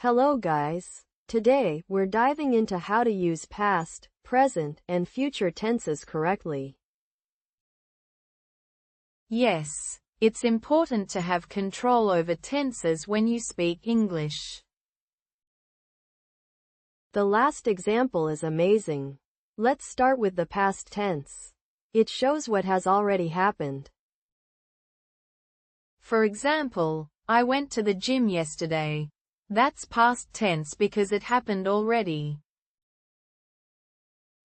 Hello guys. Today, we're diving into how to use past, present, and future tenses correctly. Yes, it's important to have control over tenses when you speak English. The last example is amazing. Let's start with the past tense. It shows what has already happened. For example, I went to the gym yesterday. That's past tense because it happened already.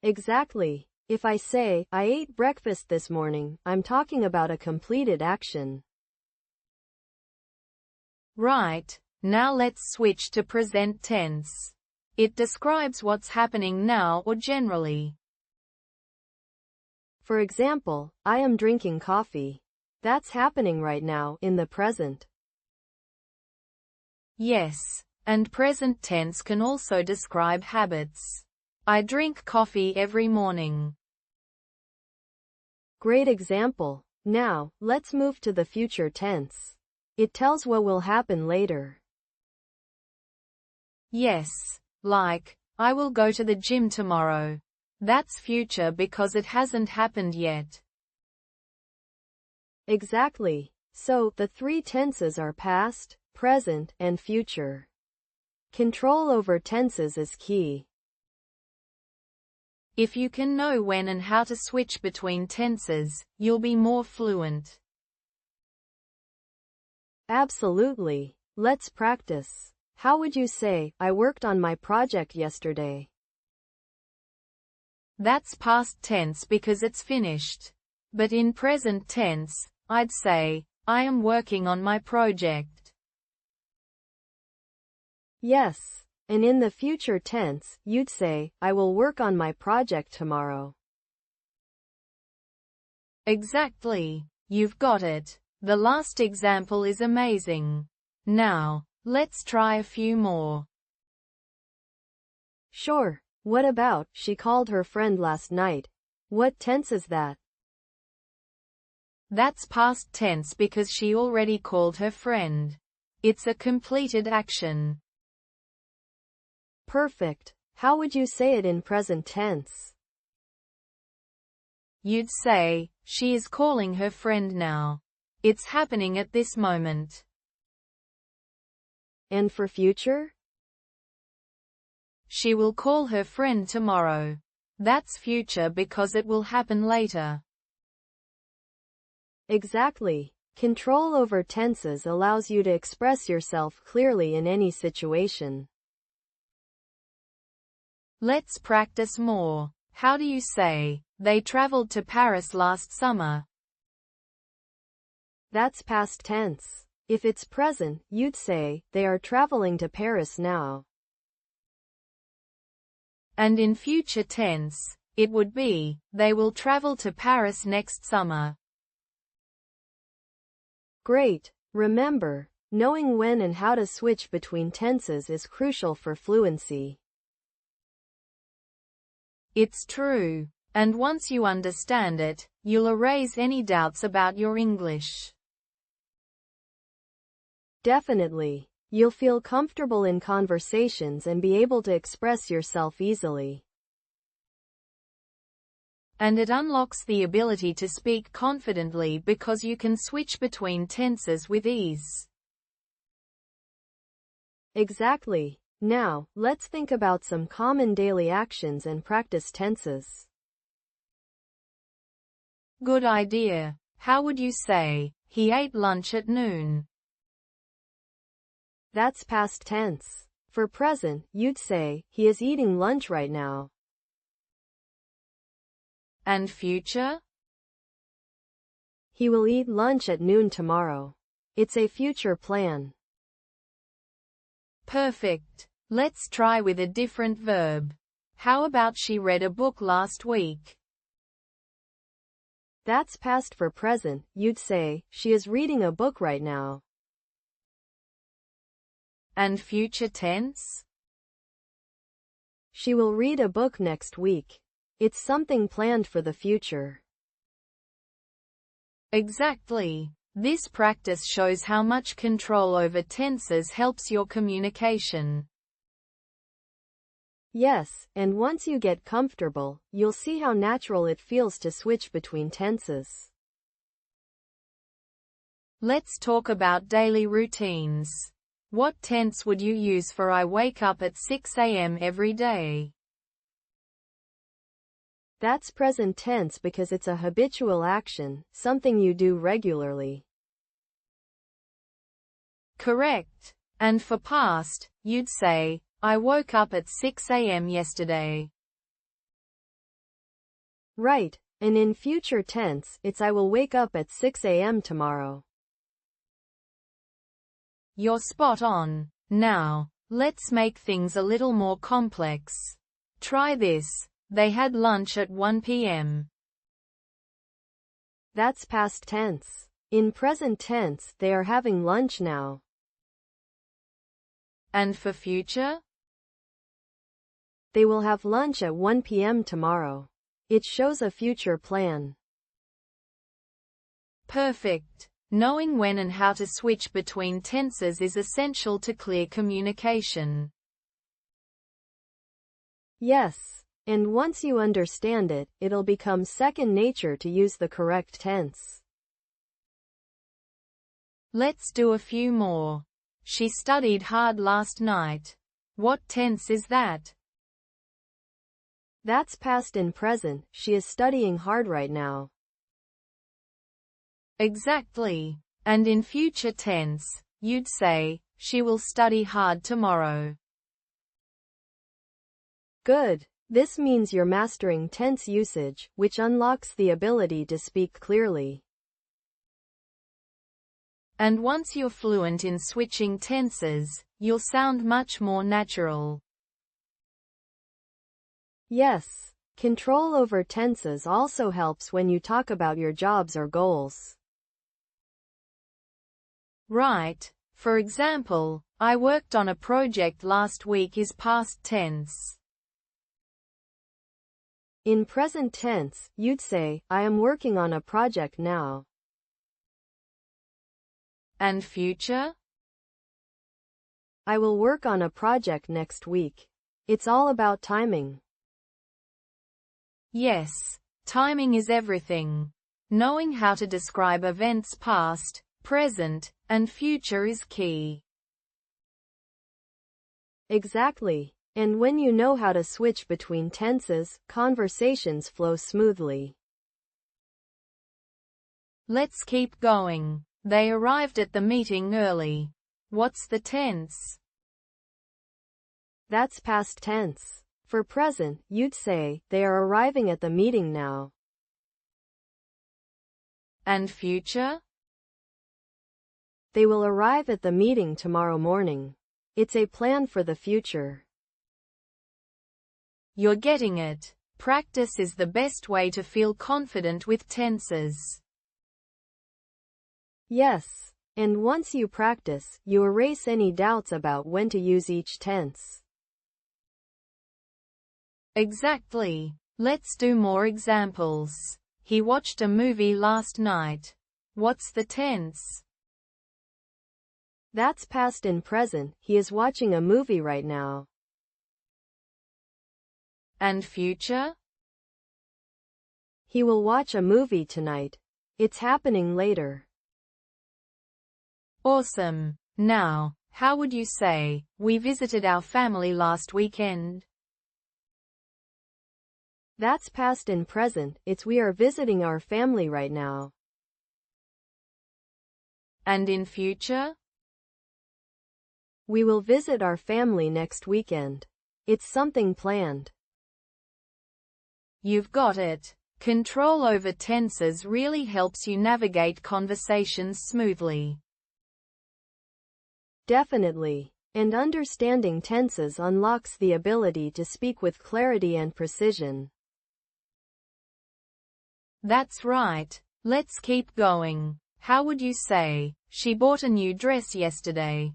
Exactly. If I say, I ate breakfast this morning, I'm talking about a completed action. Right, now let's switch to present tense. It describes what's happening now or generally. For example, I am drinking coffee. That's happening right now, in the present. Yes, and present tense can also describe habits. I drink coffee every morning. Great example. Now, let's move to the future tense. It tells what will happen later. Yes, like, I will go to the gym tomorrow. That's future because it hasn't happened yet. Exactly. So, the three tenses are past, present, and future. Control over tenses is key. If you can know when and how to switch between tenses, you'll be more fluent. Absolutely. Let's practice. How would you say, I worked on my project yesterday? That's past tense because it's finished. But in present tense, I'd say, I am working on my project. Yes. And in the future tense, you'd say, I will work on my project tomorrow. Exactly. You've got it. The last example is amazing. Now, let's try a few more. Sure. What about, she called her friend last night? What tense is that? That's past tense because she already called her friend. It's a completed action. Perfect. How would you say it in present tense? You'd say, she is calling her friend now. It's happening at this moment. And for future? She will call her friend tomorrow. That's future because it will happen later. Exactly. Control over tenses allows you to express yourself clearly in any situation. Let's practice more. How do you say, they traveled to Paris last summer? That's past tense. If it's present, you'd say, they are traveling to Paris now. And in future tense, it would be, they will travel to Paris next summer. Great. Remember, knowing when and how to switch between tenses is crucial for fluency. It's true. And once you understand it, you'll erase any doubts about your English. Definitely. You'll feel comfortable in conversations and be able to express yourself easily. And it unlocks the ability to speak confidently because you can switch between tenses with ease. Exactly. Now, let's think about some common daily actions and practice tenses. Good idea. How would you say, he ate lunch at noon? That's past tense. For present, you'd say, he is eating lunch right now. And future? He will eat lunch at noon tomorrow. It's a future plan. Perfect. Let's try with a different verb. How about she read a book last week? That's past for present, you'd say, she is reading a book right now. And future tense? She will read a book next week. It's something planned for the future. Exactly. This practice shows how much control over tenses helps your communication. Yes, and once you get comfortable, you'll see how natural it feels to switch between tenses. Let's talk about daily routines. What tense would you use for I wake up at 6 a.m. every day? That's present tense because it's a habitual action, something you do regularly. Correct. And for past, you'd say, I woke up at 6 a.m. yesterday. Right, and in future tense, it's I will wake up at 6 a.m. tomorrow. You're spot on. Now, let's make things a little more complex. Try this. They had lunch at 1 p.m. That's past tense. In present tense, they are having lunch now. And for future? They will have lunch at 1 p.m. tomorrow. It shows a future plan. Perfect. Knowing when and how to switch between tenses is essential to clear communication. Yes, and once you understand it, it'll become second nature to use the correct tense. Let's do a few more. She studied hard last night. What tense is that? That's past and present. She is studying hard right now. Exactly. And in future tense, you'd say, she will study hard tomorrow. Good. This means you're mastering tense usage, which unlocks the ability to speak clearly. And once you're fluent in switching tenses, you'll sound much more natural. Yes. Control over tenses also helps when you talk about your jobs or goals. Right. For example, I worked on a project last week is past tense. In present tense, you'd say, I am working on a project now. And future? I will work on a project next week. It's all about timing. Yes. Timing is everything. Knowing how to describe events past, present, and future is key. Exactly. And when you know how to switch between tenses, conversations flow smoothly. Let's keep going. They arrived at the meeting early. What's the tense? That's past tense. For present, you'd say, they are arriving at the meeting now. And future? They will arrive at the meeting tomorrow morning. It's a plan for the future. You're getting it. Practice is the best way to feel confident with tenses. Yes. And once you practice, you erase any doubts about when to use each tense. Exactly. Let's do more examples. He watched a movie last night. What's the tense? That's past and present. He is watching a movie right now. And future? He will watch a movie tonight. It's happening later. Awesome. Now, how would you say, we visited our family last weekend? That's past and present. It's we are visiting our family right now. And in future? We will visit our family next weekend. It's something planned. You've got it. Control over tenses really helps you navigate conversations smoothly. Definitely. And understanding tenses unlocks the ability to speak with clarity and precision. That's right. Let's keep going. How would you say, she bought a new dress yesterday?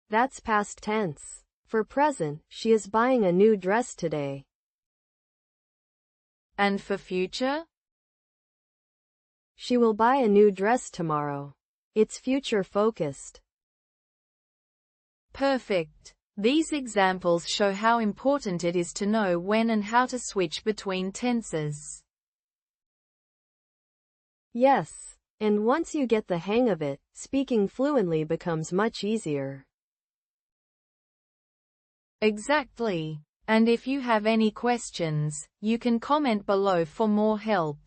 That's past tense. For present, she is buying a new dress today. And for future? She will buy a new dress tomorrow. It's future-focused. Perfect. These examples show how important it is to know when and how to switch between tenses. Yes. And once you get the hang of it, speaking fluently becomes much easier. Exactly. And if you have any questions, you can comment below for more help.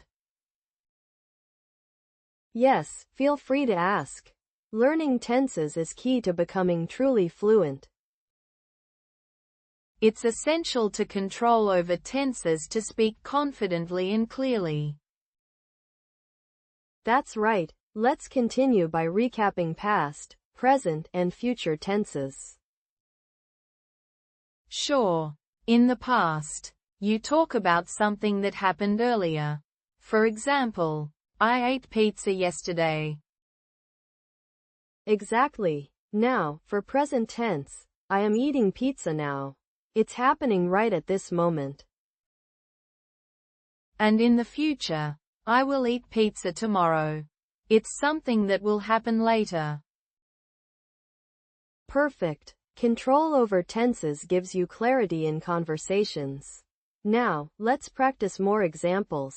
Yes, feel free to ask. Learning tenses is key to becoming truly fluent. It's essential to control over tenses to speak confidently and clearly. That's right. Let's continue by recapping past, present, and future tenses. Sure. In the past, you talk about something that happened earlier. For example, I ate pizza yesterday. Exactly. Now, for present tense, I am eating pizza now. It's happening right at this moment. And in the future, I will eat pizza tomorrow. It's something that will happen later. Perfect. Control over tenses gives you clarity in conversations. Now, let's practice more examples.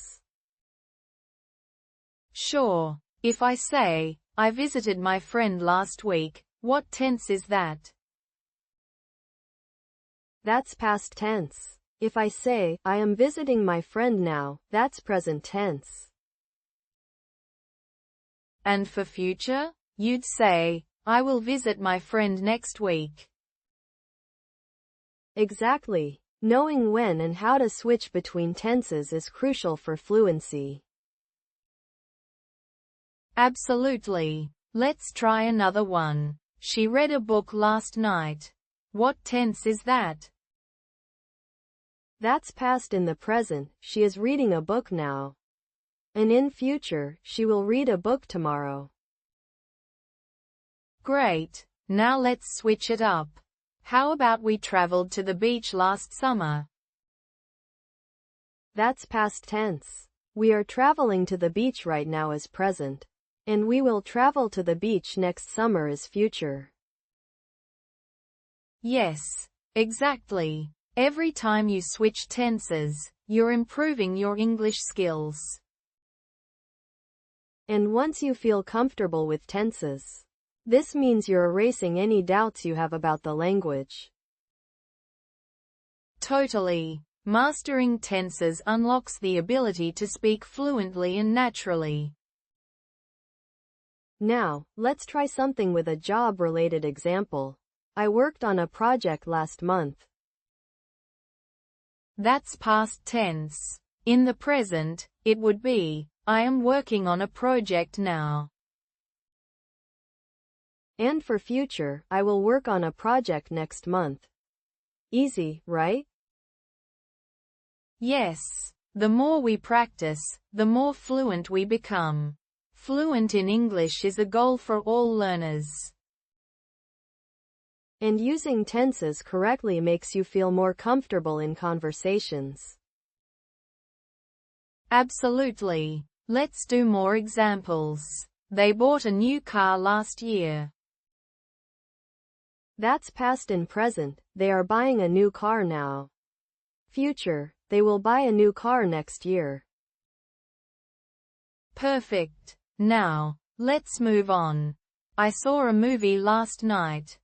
Sure. If I say, I visited my friend last week, what tense is that? That's past tense. If I say, I am visiting my friend now, that's present tense. And for future, you'd say, I will visit my friend next week. Exactly. Knowing when and how to switch between tenses is crucial for fluency. Absolutely. Let's try another one. She read a book last night. What tense is that? That's past in the present, she is reading a book now. And in future, she will read a book tomorrow. Great. Now let's switch it up. How about we traveled to the beach last summer? That's past tense. We are traveling to the beach right now is present. And we will travel to the beach next summer is future. Yes, exactly. Every time you switch tenses, you're improving your English skills. And once you feel comfortable with tenses, this means you're erasing any doubts you have about the language. Totally. Mastering tenses unlocks the ability to speak fluently and naturally. Now, let's try something with a job-related example. I worked on a project last month. That's past tense. In the present, it would be, I am working on a project now. And for future, I will work on a project next month. Easy, right? Yes. The more we practice, the more fluent we become. Fluent in English is a goal for all learners. And using tenses correctly makes you feel more comfortable in conversations. Absolutely. Let's do more examples. They bought a new car last year. That's past and present, they are buying a new car now. Future, they will buy a new car next year. Perfect. Now, let's move on. I saw a movie last night.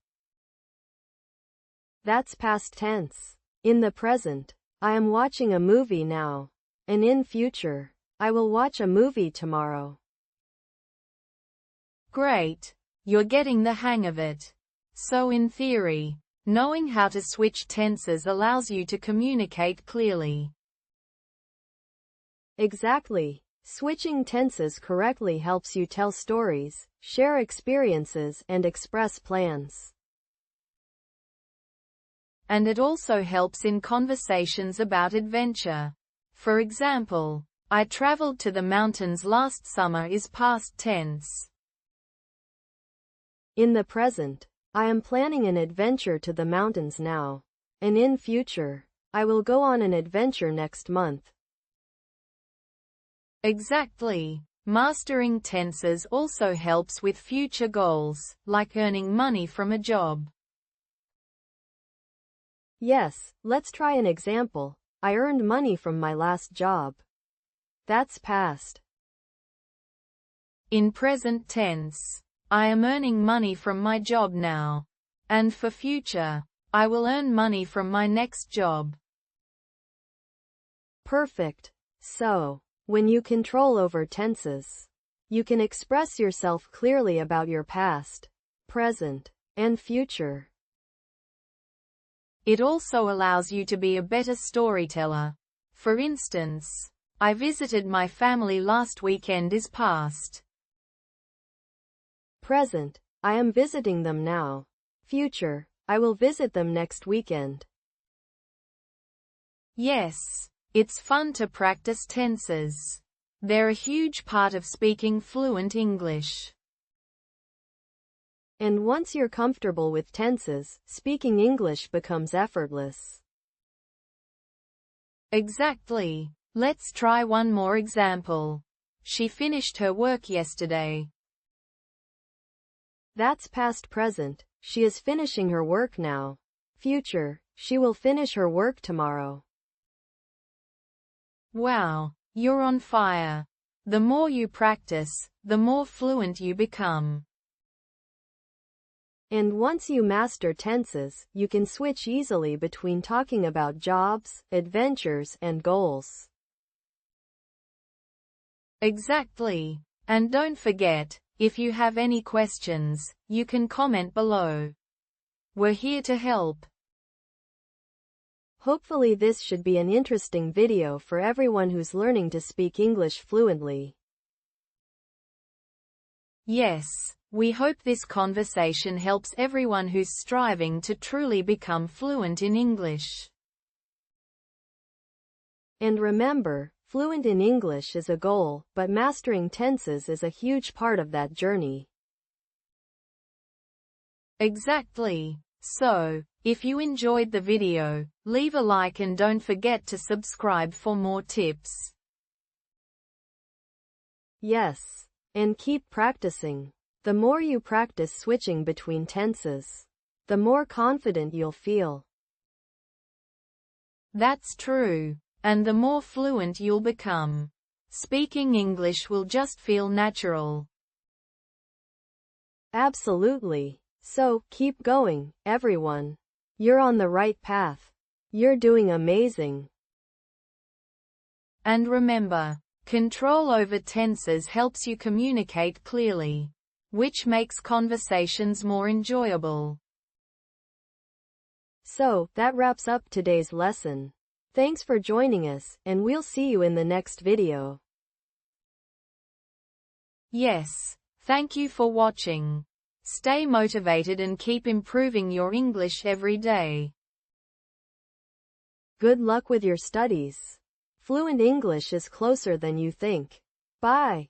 That's past tense. In the present, I am watching a movie now. And in future, I will watch a movie tomorrow. Great. You're getting the hang of it. So in theory, knowing how to switch tenses allows you to communicate clearly. Exactly. Switching tenses correctly helps you tell stories, share experiences, and express plans. And it also helps in conversations about adventure. For example, I traveled to the mountains last summer is past tense. In the present, I am planning an adventure to the mountains now. And in future, I will go on an adventure next month. Exactly. Mastering tenses also helps with future goals, like earning money from a job. Yes, let's try an example. I earned money from my last job. That's past. In present tense, I am earning money from my job now. And for future, I will earn money from my next job. Perfect. So, when you control over tenses, you can express yourself clearly about your past, present, and future. It also allows you to be a better storyteller. For instance, I visited my family last weekend is past. Present, I am visiting them now. Future, I will visit them next weekend. Yes, it's fun to practice tenses. They're a huge part of speaking fluent English. And once you're comfortable with tenses, speaking English becomes effortless. Exactly. Let's try one more example. She finished her work yesterday. That's past present. She is finishing her work now. Future, she will finish her work tomorrow. Wow, you're on fire. The more you practice, the more fluent you become. And once you master tenses, you can switch easily between talking about jobs, adventures, and goals. Exactly. And don't forget, if you have any questions, you can comment below. We're here to help. Hopefully this should be an interesting video for everyone who's learning to speak English fluently. Yes, we hope this conversation helps everyone who's striving to truly become fluent in English. And remember, fluent in English is a goal, but mastering tenses is a huge part of that journey. Exactly. So, if you enjoyed the video, leave a like and don't forget to subscribe for more tips. Yes. And keep practicing. The more you practice switching between tenses, the more confident you'll feel. That's true. And the more fluent you'll become. Speaking English will just feel natural. Absolutely. So, keep going, everyone. You're on the right path. You're doing amazing. And remember, control over tenses helps you communicate clearly, which makes conversations more enjoyable. So, that wraps up today's lesson. Thanks for joining us, and we'll see you in the next video. Yes, thank you for watching. Stay motivated and keep improving your English every day. Good luck with your studies. Fluent English is closer than you think. Bye.